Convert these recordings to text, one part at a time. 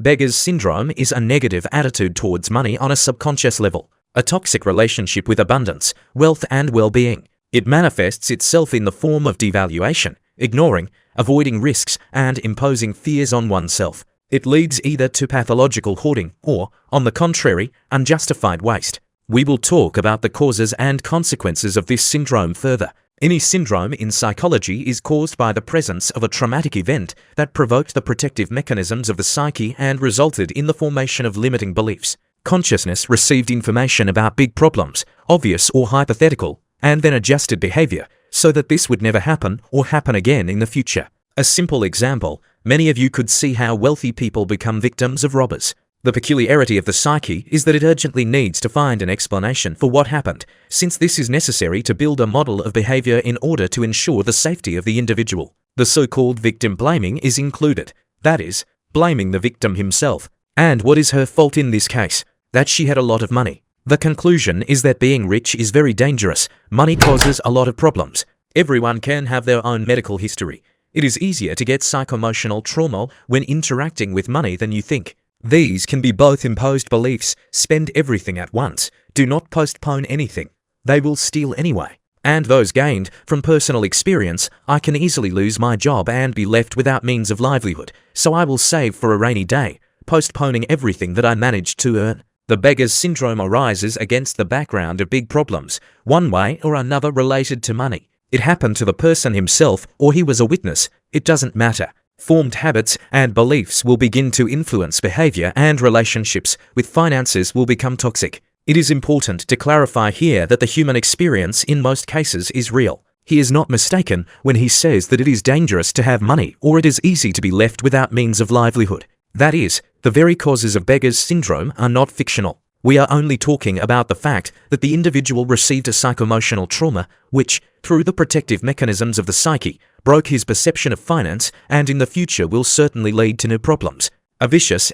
Beggar's syndrome is a negative attitude towards money on a subconscious level, a toxic relationship with abundance, wealth, and well-being. It manifests itself in the form of devaluation, ignoring, avoiding risks, and imposing fears on oneself. It leads either to pathological hoarding or, on the contrary, unjustified waste. We will talk about the causes and consequences of this syndrome further. Any syndrome in psychology is caused by the presence of a traumatic event that provoked the protective mechanisms of the psyche and resulted in the formation of limiting beliefs. Consciousness received information about big problems, obvious or hypothetical, and then adjusted behavior so that this would never happen or happen again in the future. A simple example, many of you could see how wealthy people become victims of robbers. The peculiarity of the psyche is that it urgently needs to find an explanation for what happened, since this is necessary to build a model of behavior in order to ensure the safety of the individual. The so-called victim blaming is included, that is, blaming the victim himself. And what is her fault in this case? That she had a lot of money. The conclusion is that being rich is very dangerous. Money causes a lot of problems. Everyone can have their own medical history. It is easier to get psycho-emotional trauma when interacting with money than you think. These can be both imposed beliefs, spend everything at once, do not postpone anything, they will steal anyway, and those gained from personal experience, I can easily lose my job and be left without means of livelihood, so I will save for a rainy day, postponing everything that I managed to earn. The beggar's syndrome arises against the background of big problems, one way or another related to money. It happened to the person himself or he was a witness, it doesn't matter. Formed habits and beliefs will begin to influence behavior and relationships with finances will become toxic. It is important to clarify here that the human experience in most cases is real. He is not mistaken when he says that it is dangerous to have money or it is easy to be left without means of livelihood. That is, the very causes of beggar's syndrome are not fictional. We are only talking about the fact that the individual received a psycho-emotional trauma which, through the protective mechanisms of the psyche, broke his perception of finance and in the future will certainly lead to new problems. A vicious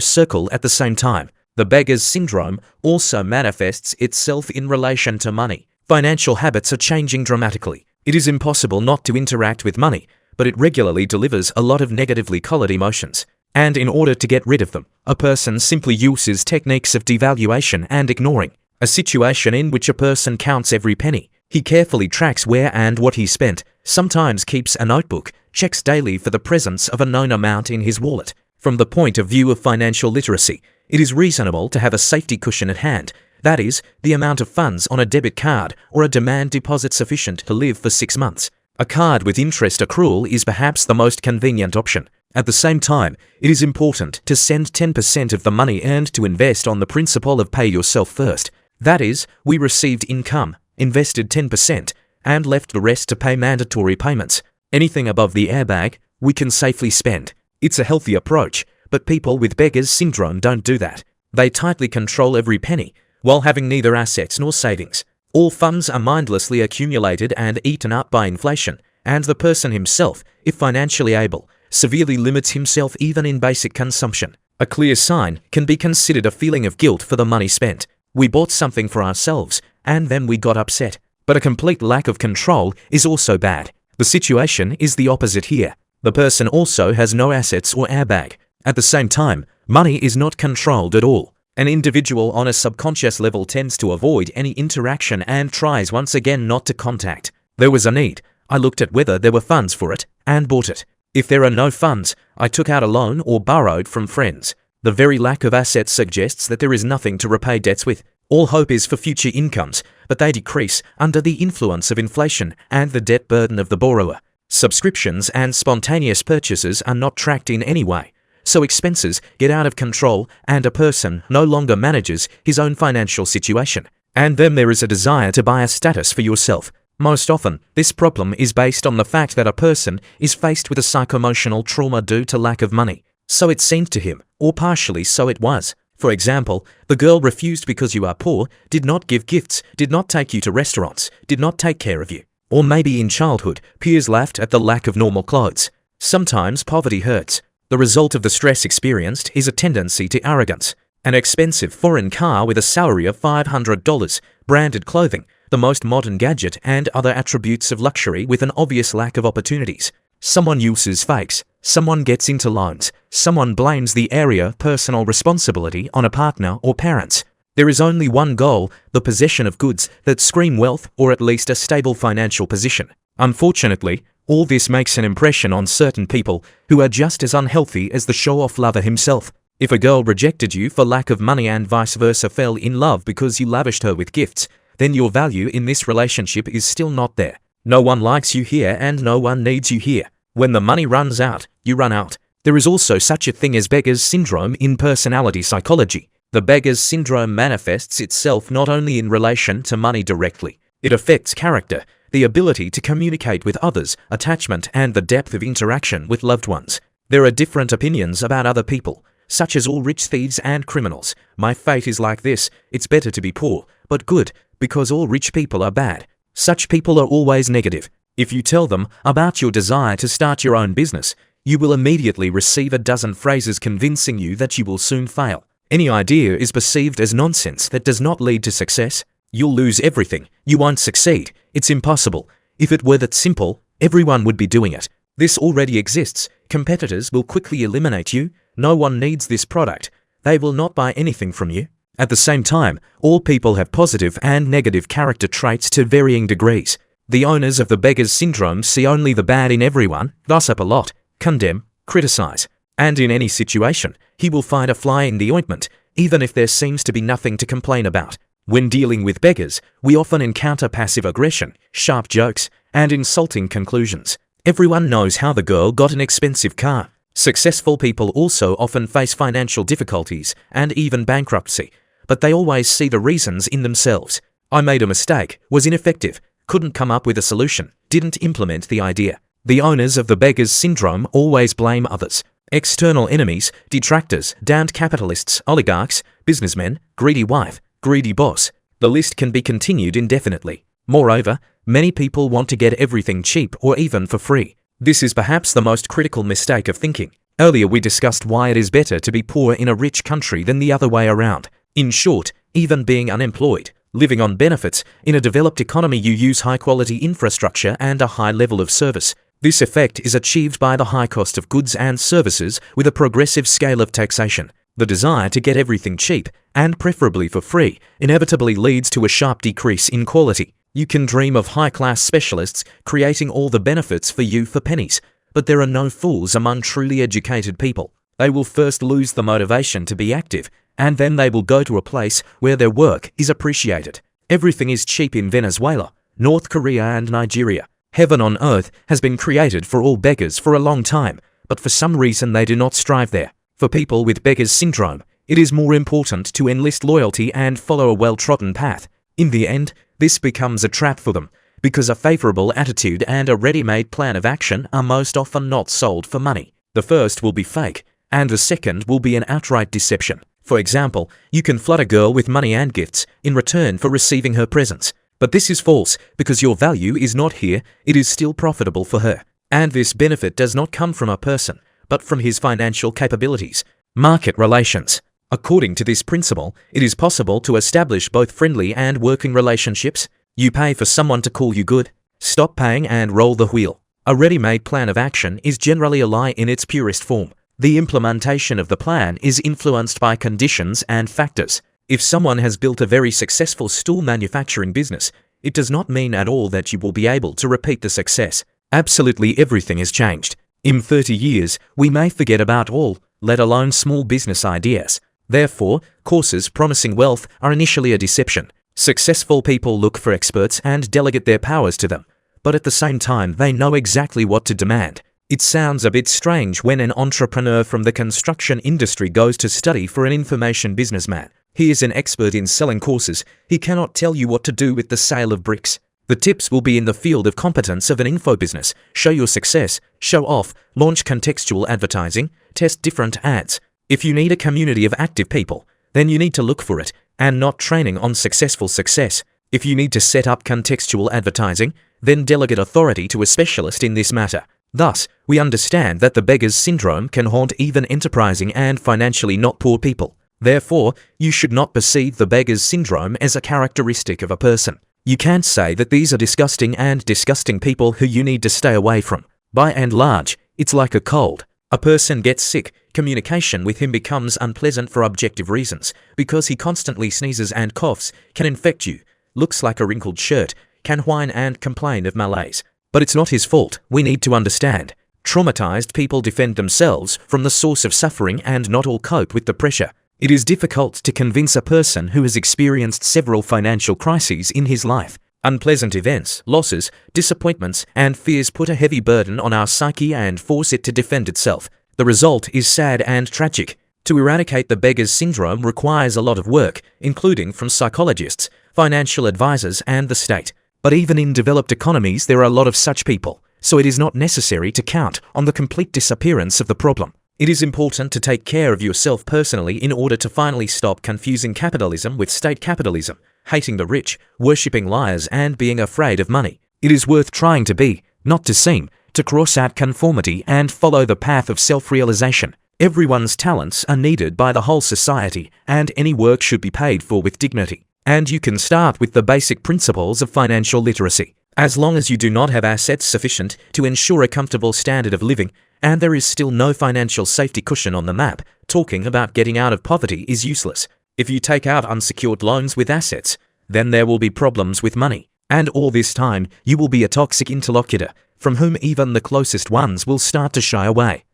circle at the same time. The beggar's syndrome also manifests itself in relation to money. Financial habits are changing dramatically. It is impossible not to interact with money, but it regularly delivers a lot of negatively colored emotions. And in order to get rid of them, a person simply uses techniques of devaluation and ignoring, a situation in which a person counts every penny. He carefully tracks where and what he spent, sometimes keeps a notebook, checks daily for the presence of a known amount in his wallet. From the point of view of financial literacy, it is reasonable to have a safety cushion at hand, that is, the amount of funds on a debit card or a demand deposit sufficient to live for 6 months. A card with interest accrual is perhaps the most convenient option. At the same time, it is important to send 10% of the money earned to invest on the principle of pay yourself first. That is, we received income, invested 10%, and left the rest to pay mandatory payments. Anything above the airbag, we can safely spend. It's a healthy approach, but people with beggar's syndrome don't do that. They tightly control every penny, while having neither assets nor savings. All funds are mindlessly accumulated and eaten up by inflation, and the person himself, if financially able, severely limits himself even in basic consumption. A clear sign can be considered a feeling of guilt for the money spent. We bought something for ourselves, and then we got upset. But a complete lack of control is also bad. The situation is the opposite here. The person also has no assets or airbag. At the same time, money is not controlled at all. An individual on a subconscious level tends to avoid any interaction and tries once again not to contact. There was a need. I looked at whether there were funds for it, and bought it. If there are no funds, I took out a loan or borrowed from friends. The very lack of assets suggests that there is nothing to repay debts with. All hope is for future incomes, but they decrease under the influence of inflation and the debt burden of the borrower. Subscriptions and spontaneous purchases are not tracked in any way, so expenses get out of control and a person no longer manages his own financial situation. And then there is a desire to buy a status for yourself. Most often, this problem is based on the fact that a person is faced with a psycho-emotional trauma due to lack of money. So it seemed to him, or partially so it was. For example, the girl refused because you are poor, did not give gifts, did not take you to restaurants, did not take care of you. Or maybe in childhood, peers laughed at the lack of normal clothes. Sometimes poverty hurts. The result of the stress experienced is a tendency to arrogance. An expensive foreign car with a salary of $500, branded clothing, the most modern gadget and other attributes of luxury with an obvious lack of opportunities. Someone uses fakes, someone gets into loans, someone blames the area of personal responsibility on a partner or parents. There is only one goal, the possession of goods that scream wealth or at least a stable financial position. Unfortunately, all this makes an impression on certain people who are just as unhealthy as the show-off lover himself. If a girl rejected you for lack of money and vice versa fell in love because you lavished her with gifts, then your value in this relationship is still not there. No one likes you here and no one needs you here. When the money runs out, you run out. There is also such a thing as Beggar's syndrome in personality psychology. The Beggar's syndrome manifests itself not only in relation to money directly. It affects character, the ability to communicate with others, attachment, and the depth of interaction with loved ones. There are different opinions about other people, such as all rich thieves and criminals. My fate is like this, it's better to be poor, but good, because all rich people are bad. Such people are always negative. If you tell them about your desire to start your own business, you will immediately receive a dozen phrases convincing you that you will soon fail. Any idea is perceived as nonsense that does not lead to success. You'll lose everything. You won't succeed. It's impossible. If it were that simple, everyone would be doing it. This already exists. Competitors will quickly eliminate you. No one needs this product. They will not buy anything from you. At the same time, all people have positive and negative character traits to varying degrees. The owners of the Beggar's syndrome see only the bad in everyone, gossip a lot, condemn, criticize. And in any situation, he will find a fly in the ointment, even if there seems to be nothing to complain about. When dealing with beggars, we often encounter passive aggression, sharp jokes, and insulting conclusions. Everyone knows how the girl got an expensive car. Successful people also often face financial difficulties and even bankruptcy, but they always see the reasons in themselves. I made a mistake, was ineffective, couldn't come up with a solution, didn't implement the idea. The owners of the Beggar's syndrome always blame others. External enemies, detractors, damned capitalists, oligarchs, businessmen, greedy wife, greedy boss. The list can be continued indefinitely. Moreover, many people want to get everything cheap or even for free. This is perhaps the most critical mistake of thinking. Earlier we discussed why it is better to be poor in a rich country than the other way around. In short, even being unemployed, living on benefits, in a developed economy you use high-quality infrastructure and a high level of service. This effect is achieved by the high cost of goods and services with a progressive scale of taxation. The desire to get everything cheap, and preferably for free, inevitably leads to a sharp decrease in quality. You can dream of high-class specialists creating all the benefits for you for pennies, but there are no fools among truly educated people. They will first lose the motivation to be active, and then they will go to a place where their work is appreciated. Everything is cheap in Venezuela, North Korea and Nigeria. Heaven on earth has been created for all beggars for a long time, but for some reason they do not strive there. For people with Beggar's syndrome, it is more important to enlist loyalty and follow a well-trodden path. In the end, this becomes a trap for them, because a favorable attitude and a ready-made plan of action are most often not sold for money. The first will be fake, and the second will be an outright deception. For example, you can flood a girl with money and gifts in return for receiving her presents. But this is false, because your value is not here, it is still profitable for her. And this benefit does not come from a person, but from his financial capabilities. Market relations. According to this principle, it is possible to establish both friendly and working relationships. You pay for someone to call you good. Stop paying and roll the wheel. A ready-made plan of action is generally a lie in its purest form. The implementation of the plan is influenced by conditions and factors. If someone has built a very successful stool manufacturing business, it does not mean at all that you will be able to repeat the success. Absolutely everything has changed. In 30 years, we may forget about all, let alone small business ideas. Therefore, courses promising wealth are initially a deception. Successful people look for experts and delegate their powers to them, but at the same time they know exactly what to demand. It sounds a bit strange when an entrepreneur from the construction industry goes to study for an information businessman. He is an expert in selling courses. He cannot tell you what to do with the sale of bricks. The tips will be in the field of competence of an info business. Show your success, show off, launch contextual advertising, test different ads. If you need a community of active people, then you need to look for it, and not training on successful success. If you need to set up contextual advertising, then delegate authority to a specialist in this matter. Thus, we understand that the Beggar's syndrome can haunt even enterprising and financially not poor people. Therefore, you should not perceive the Beggar's syndrome as a characteristic of a person. You can't say that these are disgusting people who you need to stay away from. By and large, it's like a cold. A person gets sick, communication with him becomes unpleasant for objective reasons, because he constantly sneezes and coughs, can infect you, looks like a wrinkled shirt, can whine and complain of malaise. But it's not his fault, we need to understand. Traumatized people defend themselves from the source of suffering and not all cope with the pressure. It is difficult to convince a person who has experienced several financial crises in his life. Unpleasant events, losses, disappointments, and fears put a heavy burden on our psyche and force it to defend itself. The result is sad and tragic. To eradicate the beggar's syndrome requires a lot of work, including from psychologists, financial advisors, and the state. But even in developed economies, there are a lot of such people, so it is not necessary to count on the complete disappearance of the problem. It is important to take care of yourself personally in order to finally stop confusing capitalism with state capitalism, hating the rich, worshipping liars, and being afraid of money. It is worth trying to be, not to seem, to cross out conformity and follow the path of self-realization. Everyone's talents are needed by the whole society, and any work should be paid for with dignity. And you can start with the basic principles of financial literacy. As long as you do not have assets sufficient to ensure a comfortable standard of living, and there is still no financial safety cushion on the map, talking about getting out of poverty is useless. If you take out unsecured loans with assets, then there will be problems with money. And all this time, you will be a toxic interlocutor, from whom even the closest ones will start to shy away.